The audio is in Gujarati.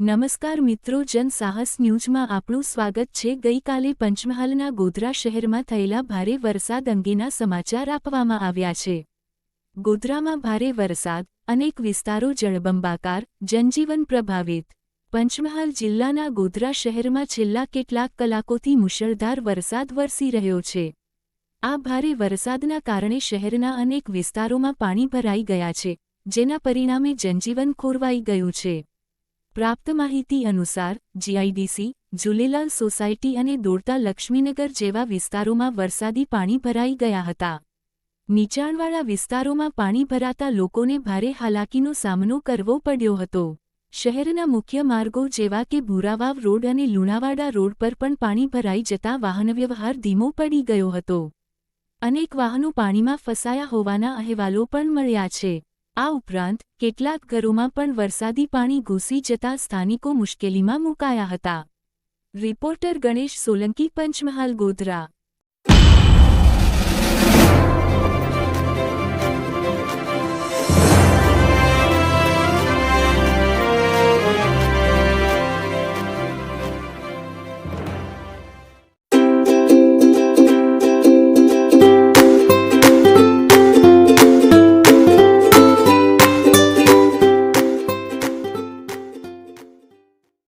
નમસ્કાર મિત્રો, જનસાહસ ન્યૂઝમાં આપનું સ્વાગત છે। ગઈકાલે પંચમહાલના ગોધરા શહેરમાં થયેલા ભારે વરસાદ અંગેના સમાચાર આપવામાં આવ્યા છે। ગોધરામાં ભારે વરસાદ, અનેક વિસ્તારો જળબંબાકાર, જનજીવન પ્રભાવિત। પંચમહાલ જિલ્લાના ગોધરા શહેરમાં છેલ્લા કેટલાક કલાકોથી મુશળધાર વરસાદ વરસી રહ્યો છે। આ ભારે વરસાદના કારણે શહેરના અનેક વિસ્તારોમાં પાણી ભરાઈ ગયા છે, જેના પરિણામે જનજીવન ખોરવાઈ ગયું છે। પ્રાપ્ત માહિતી અનુસાર જીઆઈડીસી, ઝૂલેલાલ સોસાયટી અને દોડતા લક્ષ્મીનગર જેવા વિસ્તારોમાં વરસાદી પાણી ભરાઈ ગયા હતા। નીચાણવાળા વિસ્તારોમાં પાણી ભરાતા લોકોને ભારે હાલાકીનો સામનો કરવો પડ્યો હતો। શહેરના મુખ્ય માર્ગો જેવા કે ભૂરાવાવ રોડ અને લુણાવાડા રોડ પર પણ પાણી ભરાઈ જતા વાહનવ્યવહાર ધીમો પડી ગયો હતો। અનેક વાહનો પાણીમાં ફસાયા હોવાના અહેવાલો પણ મળ્યા છે। આ ઉપરાંત કેટલાક ઘરોમાં પણ વરસાદી પાણી ઘૂસી જતા સ્થાનિકો મુશ્કેલીમાં મુકાયા હતા। રિપોર્ટર ગણેશ સોલંકી, પંચમહાલ, ગોધરા।